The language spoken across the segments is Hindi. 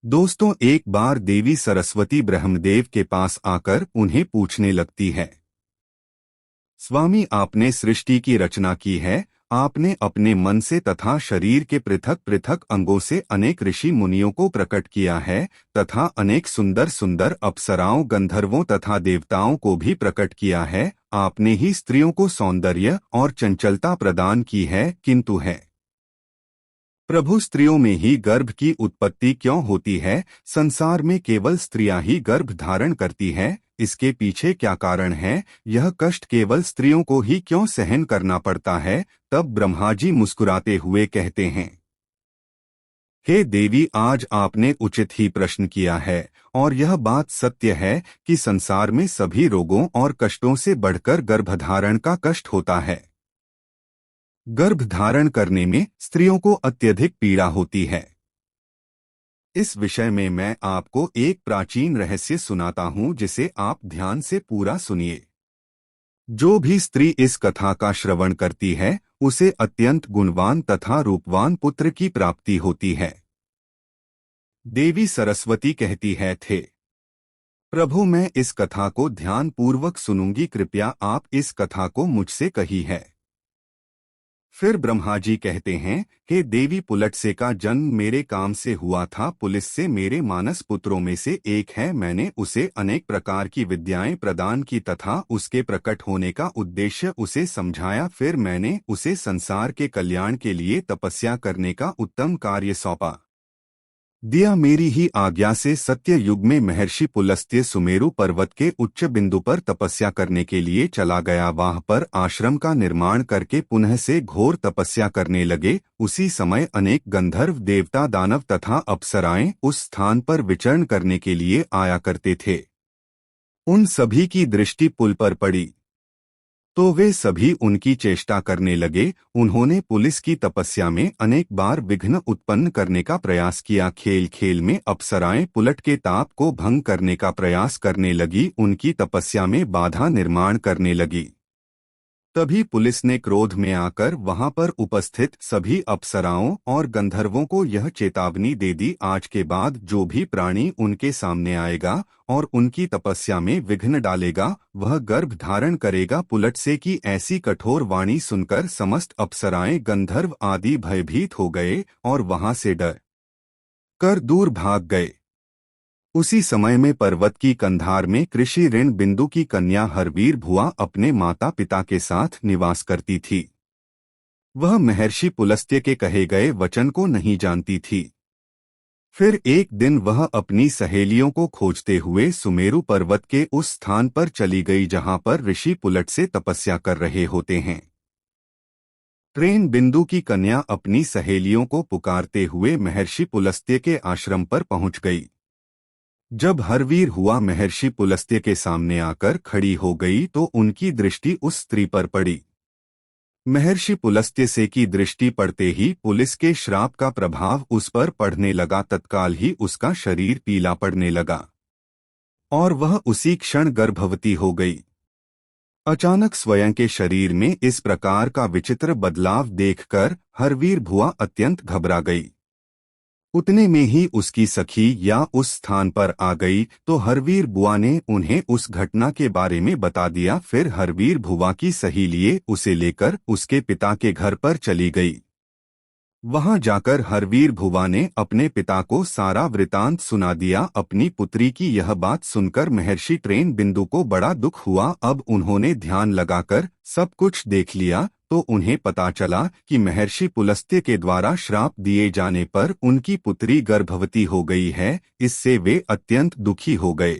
दोस्तों, एक बार देवी सरस्वती ब्रह्मदेव के पास आकर उन्हें पूछने लगती है। स्वामी, आपने सृष्टि की रचना की है। आपने अपने मन से तथा शरीर के पृथक पृथक अंगों से अनेक ऋषि मुनियों को प्रकट किया है तथा अनेक सुंदर सुंदर अप्सराओं, गंधर्वों तथा देवताओं को भी प्रकट किया है। आपने ही स्त्रियों को सौंदर्य और चंचलता प्रदान की है, किंतु है प्रभु, स्त्रियों में ही गर्भ की उत्पत्ति क्यों होती है? संसार में केवल स्त्रियां ही गर्भ धारण करती है। इसके पीछे क्या कारण है? यह कष्ट केवल स्त्रियों को ही क्यों सहन करना पड़ता है? तब ब्रह्मा जी मुस्कुराते हुए कहते हैं, हे देवी, आज आपने उचित ही प्रश्न किया है और यह बात सत्य है कि संसार में सभी रोगों और कष्टों से बढ़कर गर्भधारण का कष्ट होता है। गर्भ धारण करने में स्त्रियों को अत्यधिक पीड़ा होती है। इस विषय में मैं आपको एक प्राचीन रहस्य सुनाता हूं, जिसे आप ध्यान से पूरा सुनिए। जो भी स्त्री इस कथा का श्रवण करती है, उसे अत्यंत गुणवान तथा रूपवान पुत्र की प्राप्ति होती है। देवी सरस्वती कहती है, थे प्रभु, मैं इस कथा को ध्यान पूर्वक सुनूंगी, कृपया आप इस कथा को मुझसे कही है। फिर ब्रह्मा जी कहते हैं, हे देवी, पुलटसे का जन्म मेरे काम से हुआ था। पुलिस से मेरे मानस पुत्रों में से एक है। मैंने उसे अनेक प्रकार की विद्याएं प्रदान की तथा उसके प्रकट होने का उद्देश्य उसे समझाया। फिर मैंने उसे संसार के कल्याण के लिए तपस्या करने का उत्तम कार्य सौंपा दिया। मेरी ही आज्ञा से सत्य युग में महर्षि पुलस्त्य सुमेरु पर्वत के उच्च बिंदु पर तपस्या करने के लिए चला गया। वहां पर आश्रम का निर्माण करके पुनः से घोर तपस्या करने लगे। उसी समय अनेक गंधर्व, देवता, दानव तथा अप्सराएं उस स्थान पर विचरण करने के लिए आया करते थे। उन सभी की दृष्टि पुल पर पड़ी तो वे सभी उनकी चेष्टा करने लगे। उन्होंने पुलिस की तपस्या में अनेक बार विघ्न उत्पन्न करने का प्रयास किया। खेल खेल में अप्सराएं पुलट के ताप को भंग करने का प्रयास करने लगी, उनकी तपस्या में बाधा निर्माण करने लगी। तभी पुलिस ने क्रोध में आकर वहां पर उपस्थित सभी अप्सराओं और गंधर्वों को यह चेतावनी दे दी, आज के बाद जो भी प्राणी उनके सामने आएगा और उनकी तपस्या में विघ्न डालेगा, वह गर्भ धारण करेगा। पुलटसे की ऐसी कठोर वाणी सुनकर समस्त अप्सराएं, गंधर्व आदि भयभीत हो गए और वहां से डर कर दूर भाग गए। उसी समय में पर्वत की कंधार में कृषि ऋण बिंदु की कन्या हरवीर भुआ अपने माता पिता के साथ निवास करती थी। वह महर्षि पुलस्त्य के कहे गए वचन को नहीं जानती थी। फिर एक दिन वह अपनी सहेलियों को खोजते हुए सुमेरु पर्वत के उस स्थान पर चली गई जहां पर ऋषि पुलटसे तपस्या कर रहे होते हैं। ट्रेन बिंदु की कन्या अपनी सहेलियों को पुकारते हुए महर्षि पुलस्त्य के आश्रम पर पहुंच गई। जब हरवीर हुआ महर्षि पुलस्त्य के सामने आकर खड़ी हो गई तो उनकी दृष्टि उस स्त्री पर पड़ी। महर्षि पुलस्त्य से की दृष्टि पड़ते ही पुलिस के श्राप का प्रभाव उस पर पड़ने लगा। तत्काल ही उसका शरीर पीला पड़ने लगा और वह उसी क्षण गर्भवती हो गई। अचानक स्वयं के शरीर में इस प्रकार का विचित्र बदलाव देखकर हरवीर भुआ अत्यंत घबरा गई। उतने में ही उसकी सखी या उस स्थान पर आ गई तो हरवीर बुआ ने उन्हें उस घटना के बारे में बता दिया। फिर हरवीर भुआ की सहेलिये उसे लेकर उसके पिता के घर पर चली गई। वहां जाकर हरवीर भुआ ने अपने पिता को सारा वृतांत सुना दिया। अपनी पुत्री की यह बात सुनकर महर्षि ट्रेन बिंदु को बड़ा दुख हुआ। अब उन्होंने ध्यान लगाकर सब कुछ देख लिया तो उन्हें पता चला कि महर्षि पुलस्त्य के द्वारा श्राप दिए जाने पर उनकी पुत्री गर्भवती हो गई है। इससे वे अत्यंत दुखी हो गए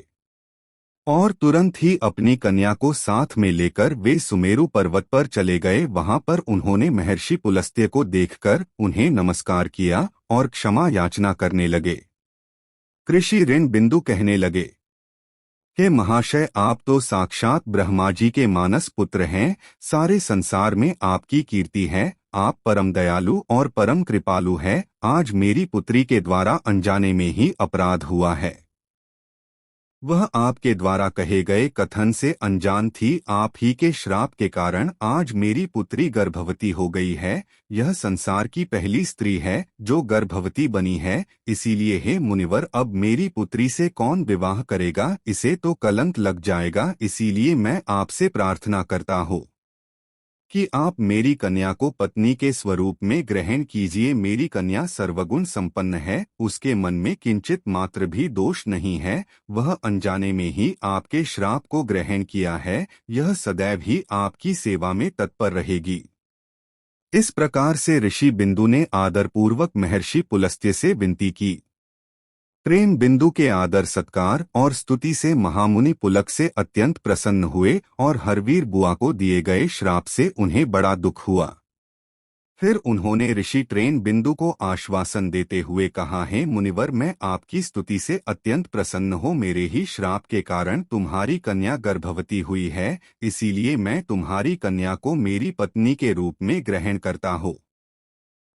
और तुरंत ही अपनी कन्या को साथ में लेकर वे सुमेरु पर्वत पर चले गए। वहां पर उन्होंने महर्षि पुलस्त्य को देखकर उन्हें नमस्कार किया और क्षमा याचना करने लगे। कृषि ऋण बिंदु कहने लगे, हे महाशय, आप तो साक्षात ब्रह्मा जी के मानस पुत्र हैं। सारे संसार में आपकी कीर्ति है। आप परम दयालु और परम कृपालु हैं। आज मेरी पुत्री के द्वारा अनजाने में ही अपराध हुआ है। वह आपके द्वारा कहे गए कथन से अनजान थी। आप ही के श्राप के कारण आज मेरी पुत्री गर्भवती हो गई है। यह संसार की पहली स्त्री है जो गर्भवती बनी है। इसीलिए हे मुनिवर, अब मेरी पुत्री से कौन विवाह करेगा? इसे तो कलंक लग जाएगा। इसीलिए मैं आपसे प्रार्थना करता हूँ कि आप मेरी कन्या को पत्नी के स्वरूप में ग्रहण कीजिए। मेरी कन्या सर्वगुण संपन्न है, उसके मन में किंचित मात्र भी दोष नहीं है। वह अनजाने में ही आपके श्राप को ग्रहण किया है। यह सदैव ही आपकी सेवा में तत्पर रहेगी। इस प्रकार से ऋषि बिंदु ने आदरपूर्वक महर्षि पुलस्त्य से विनती की। प्रेम बिंदु के आदर सत्कार और स्तुति से महामुनि पुलक से अत्यंत प्रसन्न हुए और हरवीर बुआ को दिए गए श्राप से उन्हें बड़ा दुख हुआ। फिर उन्होंने ऋषि ट्रेन बिंदु को आश्वासन देते हुए कहा, हे मुनिवर, मैं आपकी स्तुति से अत्यंत प्रसन्न हूँ। मेरे ही श्राप के कारण तुम्हारी कन्या गर्भवती हुई है, इसीलिए मैं तुम्हारी कन्या को मेरी पत्नी के रूप में ग्रहण करता हूँ।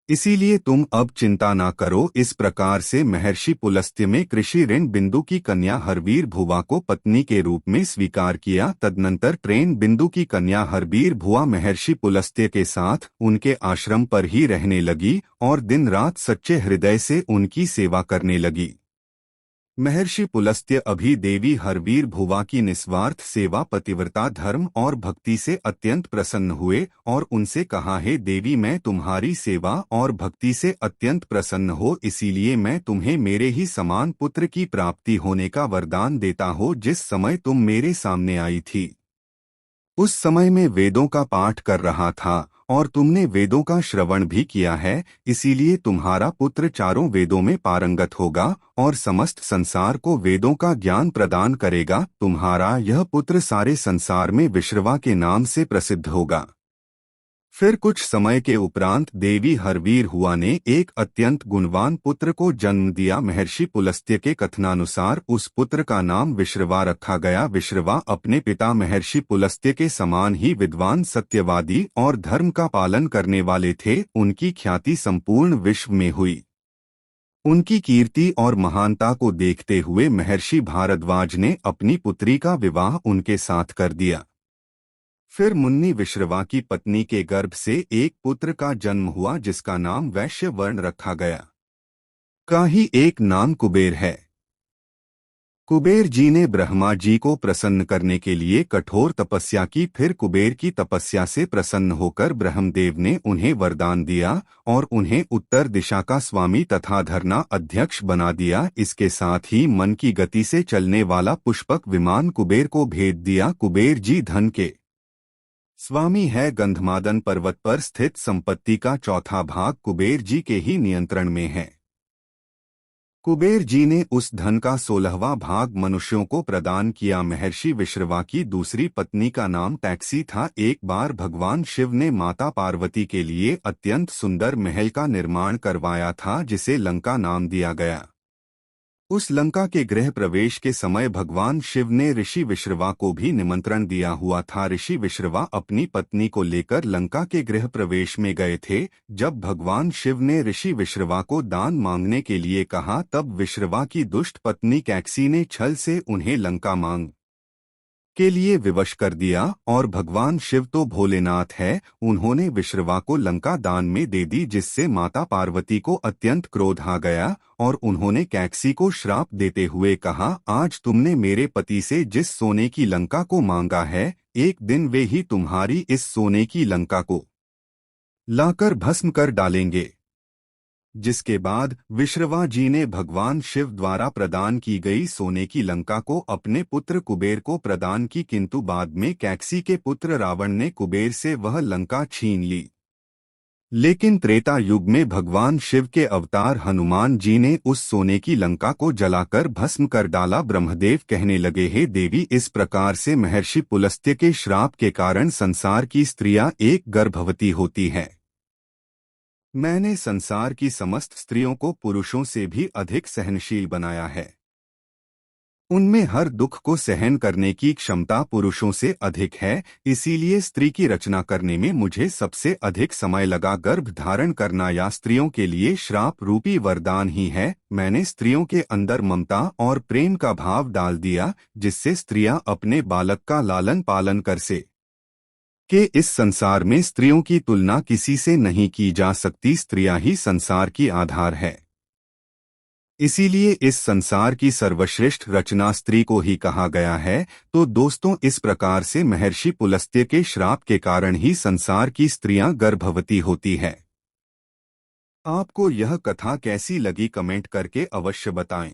इसीलिए तुम अब चिंता ना करो। इस प्रकार से महर्षि पुलस्त्य में कृषि ऋण बिंदु की कन्या हरवीर भुवा को पत्नी के रूप में स्वीकार किया। तदनंतर ट्रेन बिंदु की कन्या हरवीर भुवा महर्षि पुलस्त्य के साथ उनके आश्रम पर ही रहने लगी और दिन रात सच्चे हृदय से उनकी सेवा करने लगी। महर्षि पुलस्त्य अभी देवी हरवीर भुवा की निस्वार्थ सेवा, पतिव्रता, धर्म और भक्ति से अत्यंत प्रसन्न हुए और उनसे कहा, हे देवी, मैं तुम्हारी सेवा और भक्ति से अत्यंत प्रसन्न हो, इसीलिए मैं तुम्हें मेरे ही समान पुत्र की प्राप्ति होने का वरदान देता हूँ। जिस समय तुम मेरे सामने आई थी उस समय मैं वेदों का पाठ कर रहा था और तुमने वेदों का श्रवण भी किया है। इसीलिए तुम्हारा पुत्र चारों वेदों में पारंगत होगा और समस्त संसार को वेदों का ज्ञान प्रदान करेगा। तुम्हारा यह पुत्र सारे संसार में विश्रवा के नाम से प्रसिद्ध होगा। फिर कुछ समय के उपरांत देवी हरवीर हुआ ने एक अत्यंत गुणवान पुत्र को जन्म दिया। महर्षि पुलस्त्य के कथनानुसार उस पुत्र का नाम विश्रवा रखा गया। विश्रवा अपने पिता महर्षि पुलस्त्य के समान ही विद्वान, सत्यवादी और धर्म का पालन करने वाले थे। उनकी ख्याति संपूर्ण विश्व में हुई। उनकी कीर्ति और महानता को देखते हुए महर्षि भारद्वाज ने अपनी पुत्री का विवाह उनके साथ कर दिया। फिर मुन्नी विश्रवा की पत्नी के गर्भ से एक पुत्र का जन्म हुआ जिसका नाम वैश्य वर्ण रखा गया। का ही एक नाम कुबेर है। कुबेर जी ने ब्रह्मा जी को प्रसन्न करने के लिए कठोर तपस्या की। फिर कुबेर की तपस्या से प्रसन्न होकर ब्रह्मदेव ने उन्हें वरदान दिया और उन्हें उत्तर दिशा का स्वामी तथा धरना अध्यक्ष बना दिया। इसके साथ ही मन की गति से चलने वाला पुष्पक विमान कुबेर को भेज दिया। कुबेर जी धन के स्वामी है। गंधमादन पर्वत पर स्थित संपत्ति का चौथा भाग कुबेर जी के ही नियंत्रण में है। कुबेर जी ने उस धन का 16वां भाग मनुष्यों को प्रदान किया। महर्षि विश्रवा की दूसरी पत्नी का नाम टैक्सी था। एक बार भगवान शिव ने माता पार्वती के लिए अत्यंत सुंदर महल का निर्माण करवाया था जिसे लंका नाम दिया गया। उस लंका के गृह प्रवेश के समय भगवान शिव ने ऋषि विश्रवा को भी निमंत्रण दिया हुआ था। ऋषि विश्रवा अपनी पत्नी को लेकर लंका के गृह प्रवेश में गए थे। जब भगवान शिव ने ऋषि विश्रवा को दान मांगने के लिए कहा तब विश्रवा की दुष्ट पत्नी कैकसी ने छल से उन्हें लंका मांग के लिए विवश कर दिया और भगवान शिव तो भोलेनाथ है, उन्होंने विश्रवा को लंका दान में दे दी जिससे माता पार्वती को अत्यंत क्रोध आ गया और उन्होंने कैकसी को श्राप देते हुए कहा, आज तुमने मेरे पति से जिस सोने की लंका को मांगा है, एक दिन वे ही तुम्हारी इस सोने की लंका को लाकर भस्म कर डालेंगे। जिसके बाद विश्रवा जी ने भगवान शिव द्वारा प्रदान की गई सोने की लंका को अपने पुत्र कुबेर को प्रदान की, किंतु बाद में कैकसी के पुत्र रावण ने कुबेर से वह लंका छीन ली। लेकिन त्रेता युग में भगवान शिव के अवतार हनुमान जी ने उस सोने की लंका को जलाकर भस्म कर डाला। ब्रह्मदेव कहने लगे, हे देवी, इस प्रकार से महर्षि पुलस्त्य के श्राप के कारण संसार की स्त्रियां एक गर्भवती होती हैं। मैंने संसार की समस्त स्त्रियों को पुरुषों से भी अधिक सहनशील बनाया है। उनमें हर दुख को सहन करने की क्षमता पुरुषों से अधिक है। इसीलिए स्त्री की रचना करने में मुझे सबसे अधिक समय लगा। गर्भ धारण करना या स्त्रियों के लिए श्राप रूपी वरदान ही है। मैंने स्त्रियों के अंदर ममता और प्रेम का भाव डाल दिया, जिससे स्त्रियां अपने बालक का लालन पालन कर से कि इस संसार में स्त्रियों की तुलना किसी से नहीं की जा सकती। स्त्रियां ही संसार की आधार है। इसीलिए इस संसार की सर्वश्रेष्ठ रचना स्त्री को ही कहा गया है। तो दोस्तों, इस प्रकार से महर्षि पुलस्त्य के श्राप के कारण ही संसार की स्त्रियां गर्भवती होती है। आपको यह कथा कैसी लगी, कमेंट करके अवश्य बताएं।